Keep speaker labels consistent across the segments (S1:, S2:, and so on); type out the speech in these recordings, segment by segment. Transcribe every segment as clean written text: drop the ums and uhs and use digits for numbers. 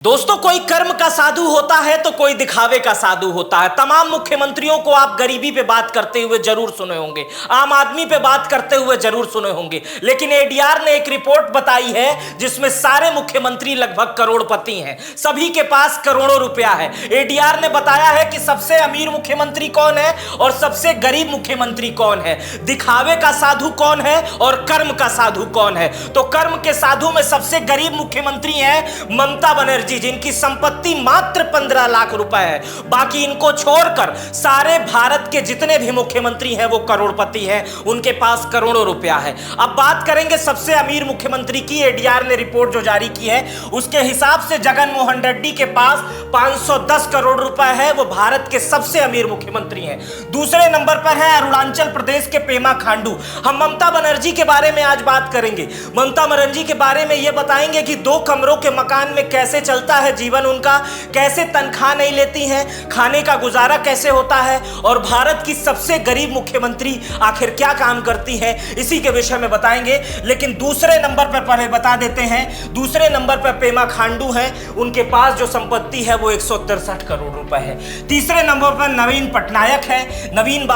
S1: दोस्तों, कोई कर्म का साधु होता है तो कोई दिखावे का साधु होता है। तमाम मुख्यमंत्रियों को आप गरीबी पे बात करते हुए जरूर सुने होंगे, आम आदमी पे बात करते हुए जरूर सुने होंगे, लेकिन एडीआर ने एक रिपोर्ट बताई है जिसमें सारे मुख्यमंत्री लगभग करोड़पति हैं, सभी के पास करोड़ों रुपया है। एडीआर ने बताया है कि सबसे अमीर मुख्यमंत्री कौन है और सबसे गरीब मुख्यमंत्री कौन है, दिखावे का साधु कौन है और कर्म का साधु कौन है। तो कर्म के साधु में सबसे गरीब मुख्यमंत्री है ममता बनर्जी, जिनकी संपत्ति मात्र 15 लाख रुपए है। बाकी इनको छोड़कर सारे भारत के जितने भी मुख्यमंत्री हैं वो करोड़पति हैं, उनके पास करोड़ों रुपया है। अब बात करेंगे सबसे अमीर मुख्यमंत्री की। एडीआर ने रिपोर्ट जो जारी की है उसके हिसाब से जगन मोहन रेड्डी के पास 510 करोड़ रुपए है, वो भारत के सबसे अमीर मुख्यमंत्री हैं। दूसरे नंबर पर है अरुणाचल प्रदेश के पेमा खांडू। हम ममता बनर्जी के बारे में आज बात करेंगे। ममता बनर्जी के बारे में यह बताएंगे कि 2 कमरों के मकान में कैसे चलता है जीवन उनका, कैसे तनख्वाह नहीं लेती हैं, खाने का गुजारा कैसे होता है, और भारत की सबसे गरीब मुख्यमंत्री आखिर क्या काम करती है, इसी के विषय में बताएंगे। लेकिन दूसरे नंबर पर पहले बता देते हैं, दूसरे नंबर पर पेमा खांडू हैं, उनके पास जो संपत्ति है वो 163 करोड़ रुपए है। तीसरे नंबर पर नवीन पटनायक है, नवीन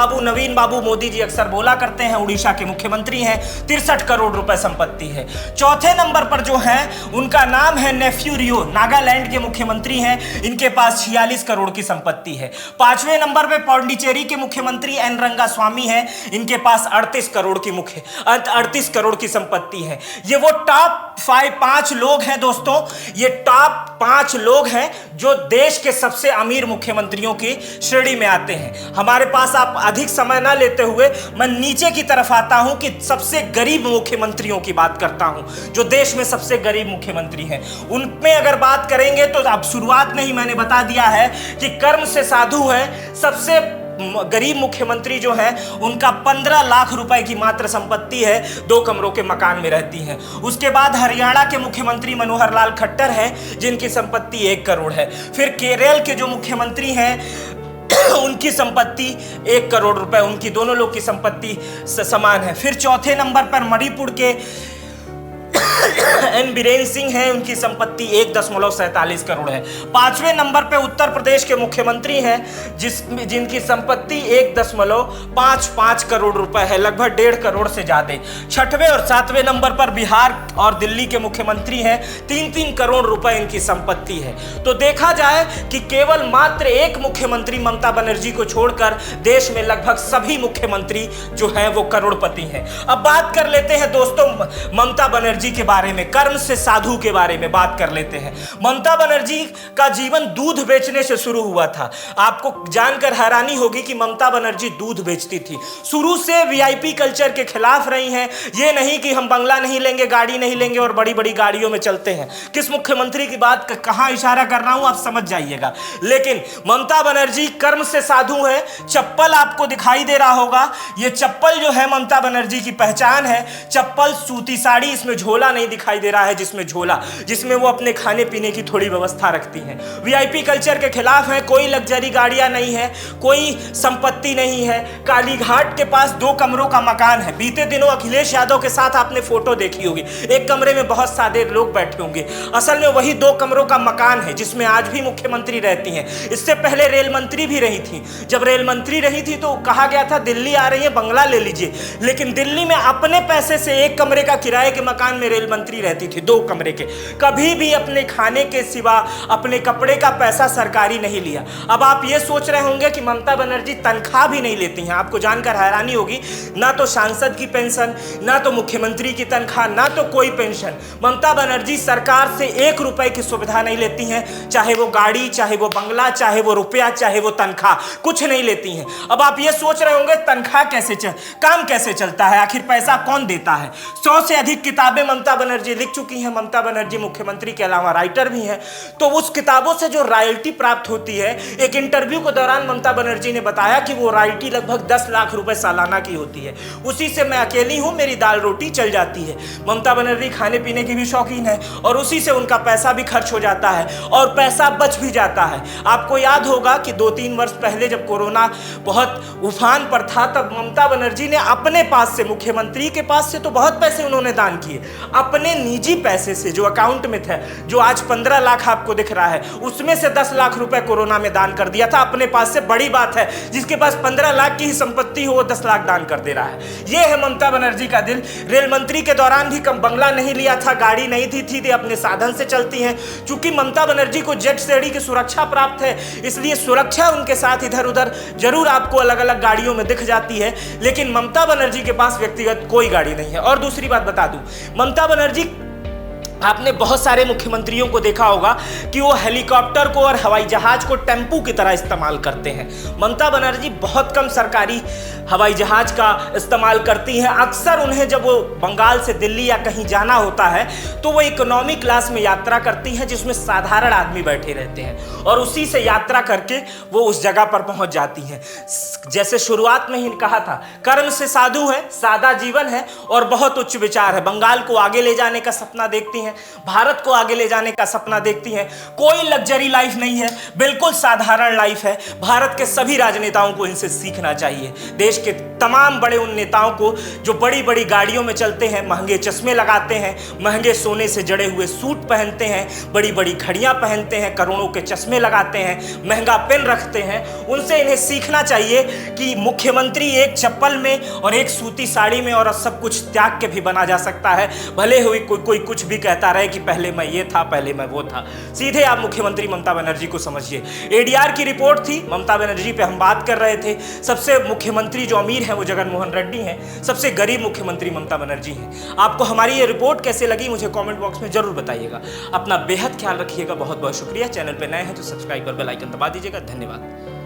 S1: बाबू मोदी जी अक्सर बोला करते हैं, उड़ीसा के मुख्यमंत्री हैं, 63 करोड़ रुपए संपत्ति है। चौथे नंबर पर जो है उनका नाम है नेफ्यू रियो, नागालैंड के मुख्यमंत्री हैं, इनके पास 46 करोड़ की संपत्ति है। 5वें नंबर पे पौंडीचेरी के मुख्यमंत्री एन रंगास्वामी हैं, इनके पास 38 करोड़ की संपत्ति है। ये वो टॉप 5 लोग हैं दोस्तों, ये टॉप 5 लोग हैं जो देश के सबसे अमीर मुख्यमंत्रियों की श्रेणी में आते हैं। हमारे पास आप अधिक समय ना लेते हुए मैं नीचे की तरफ आता हूं कि सबसे गरीब मुख्यमंत्रियों की बात करता हूं, जो देश में सबसे गरीब मुख्यमंत्री हैं। उनमें अगर बात करेंगे तो अब शुरुआत में ही मैंने बता दिया है कि कर्म से साधु है। सबसे गरीब मुख्यमंत्री जो है उनका 15 लाख रुपए की मात्र संपत्ति है, 2 कमरों के मकान में रहती हैं। उसके बाद हरियाणा के मुख्यमंत्री मनोहर लाल खट्टर हैं, जिनकी संपत्ति 1 करोड़ है। फिर केरल के जो मुख्यमंत्री हैं उनकी संपत्ति 1 करोड़ रुपए, उनकी दोनों लोग की संपत्ति समान है। फिर चौथे नंबर पर मणिपुर के एन बीरेन सिंह हैं, उनकी संपत्ति 1.47 करोड़ है। 5वें नंबर पे उत्तर प्रदेश के मुख्यमंत्री हैं जिनकी संपत्ति 1.55 करोड़ रुपए है, लगभग 1.5 करोड़ से ज्यादा। 6वें और 7वें नंबर पर बिहार और दिल्ली के मुख्यमंत्री हैं, 3-3 करोड़ रुपए इनकी संपत्ति है। तो देखा जाए कि केवल मात्र एक मुख्यमंत्री ममता बनर्जी को छोड़कर देश में लगभग सभी मुख्यमंत्री जो हैं वो करोड़पति हैं। अब बात कर लेते हैं दोस्तों ममता बनर्जी के बारे में, कर्म से साधु के बारे में बात कर लेते हैं। ममता बनर्जी का जीवन दूध बेचने से शुरू हुआ था। आपको जानकर हैरानी होगी कि ममता बनर्जी दूध बेचती थी। शुरू से वीआईपी कल्चर के खिलाफ रही हैं। ये नहीं कि हम बंगला नहीं लेंगे, गाड़ी नहीं लेंगे और बड़ी बड़ी गाड़ियों में चलते हैं। किस मुख्यमंत्री की बात कहां इशारा कर रहा हूं आप समझ जाइएगा। लेकिन ममता बनर्जी कर्म से साधु है। चप्पल आपको दिखाई दे रहा होगा, ये चप्पल जो है ममता बनर्जी की पहचान है। चप्पल, सूती साड़ी, इसमें झोला नहीं दिखाई दे रहा है, जिसमें वो अपने खाने पीने की थोड़ी व्यवस्था रखती हैं। वीआईपी कल्चर के खिलाफ है। कोई लग्जरी गाड़ियां नहीं है, कोई संपत्ति नहीं है। कालीघाट के पास 2 कमरों का मकान है। बीते दिनों अखिलेश यादव के साथ आपने फोटो देखी होगी, एक कमरे में बहुत सारे लोग बैठे होंगे। असल में वही 2 कमरों का मकान है जिसमें आज भी मुख्यमंत्री रहती हैं। इससे पहले रेल मंत्री भी रही थी। जब रेल मंत्री रही थी तो कहा गया था दिल्ली आ रही है, बंगला ले लीजिए, लेकिन दिल्ली में अपने पैसे से 1 कमरे का किराए के मकान में रेल मंत्री रहती थी, 2 कमरे के। कभी भी अपने खाने के सिवा अपने कपड़े का पैसा सरकारी नहीं लिया। अब आप ये सोच रहे होंगे कि ममता बनर्जी तनख्वाह भी नहीं लेती हैं। आपको जानकर हैरानी होगी, ना तो सांसद की पेंशन, ना तो मुख्यमंत्री की तनख्वाह, ना तो कोई पेंशन। ममता बनर्जी सरकार से 1 रुपए की सुविधा नहीं लेती हैं, चाहे वो गाड़ी, चाहे वो बंगला, चाहे वो रुपया, चाहे वो तनख्वाह, कुछ नहीं लेती हैं। अब आप ये सोच रहे होंगे तनख्वाह काम कैसे चलता है, आखिर पैसा कौन देता है। 100 से अधिक किताबें ममता बनर्जी लिख चुकी हैं। ममता बनर्जी मुख्यमंत्री के अलावा राइटर भी हैं। तो उस किताबों से जो रॉयल्टी प्राप्त होती है, एक इंटरव्यू के दौरान ममता बनर्जी ने बताया कि वो रॉयल्टी लगभग 10 लाख रुपए सालाना की होती है। उसी से मैं अकेली हूं, मेरी दाल रोटी चल जाती है। ममता बनर्जी खाने पीने की भी शौकीन है और उसी से उनका पैसा भी खर्च हो जाता है और पैसा बच भी जाता है। आपको याद होगा कि 2-3 वर्ष पहले जब कोरोना बहुत उफान पर था, तब ममता बनर्जी ने अपने पास से, मुख्यमंत्री के पास से तो बहुत पैसे उन्होंने दान किए, अपने निजी पैसे से जो अकाउंट में थे, जो आज 15 लाख आपको दिख रहा है, उसमें से 10 लाख रुपए कोरोना में दान कर दिया था अपने पास से। बड़ी बात है, जिसके पास 15 लाख की ही संपत्ति हो वो 10 लाख दान कर दे रहा है। यह है ममता बनर्जी का दिल। रेल मंत्री के दौरान भी कम बंगला नहीं लिया था, गाड़ी नहीं थी, अपने साधन से चलती हैं। चूंकि ममता बनर्जी को जेट श्रेणी की सुरक्षा प्राप्त है, इसलिए सुरक्षा उनके साथ इधर उधर जरूर आपको अलग अलग गाड़ियों में दिख जाती है, लेकिन ममता बनर्जी के पास व्यक्तिगत कोई गाड़ी नहीं है। और दूसरी बात बता दूं, ममता बनर्जी, आपने बहुत सारे मुख्यमंत्रियों को देखा होगा कि वो हेलीकॉप्टर को और हवाई जहाज को टेम्पू की तरह इस्तेमाल करते हैं। ममता बनर्जी बहुत कम सरकारी हवाई जहाज का इस्तेमाल करती हैं। अक्सर उन्हें जब वो बंगाल से दिल्ली या कहीं जाना होता है तो वो इकोनॉमी क्लास में यात्रा करती हैं, जिसमें साधारण आदमी बैठे रहते हैं, और उसी से यात्रा करके वो उस जगह पर पहुंच जाती हैं। जैसे शुरुआत में ही कहा था, कर्म से साधु है, सादा जीवन है और बहुत उच्च विचार है। बंगाल को आगे ले जाने का सपना देखती हैं, भारत को आगे ले जाने का सपना देखती हैं। कोई लग्जरी लाइफ नहीं है, बिल्कुल साधारण लाइफ है। भारत के सभी राजनेताओं को इनसे सीखना चाहिए। देश के तमाम बड़े उन नेताओं को जो बड़ी बड़ी गाड़ियों में चलते हैं, महंगे चश्मे लगाते हैं, महंगे सोने से जड़े हुए सूट पहनते हैं, बड़ी बड़ी घड़ियां पहनते हैं, करोड़ों के चश्मे लगाते हैं, महंगा पेन रखते हैं, उनसे इन्हें सीखना चाहिए कि मुख्यमंत्री एक चप्पल में और एक सूती साड़ी में और सब कुछ त्याग के भी बना जा सकता है। भले हुई कोई कुछ भी कहता रहे कि पहले मैं ये था, पहले मैं वो था। सीधे आप मुख्यमंत्री ममता बनर्जी को समझिए। एडीआर की रिपोर्ट थी, ममता बनर्जी पे हम बात कर रहे थे। सबसे मुख्यमंत्री जो अमीर है वो जगन मोहन रेड्डी हैं, सबसे गरीब मुख्यमंत्री ममता बनर्जी हैं। आपको हमारी ये रिपोर्ट कैसे लगी मुझे कमेंट बॉक्स में जरूर बताइएगा। अपना बेहद ख्याल रखिएगा। बहुत बहुत शुक्रिया। चैनल पे नए हैं तो सब्सक्राइब कर बेल आइकन दबा दीजिएगा। धन्यवाद।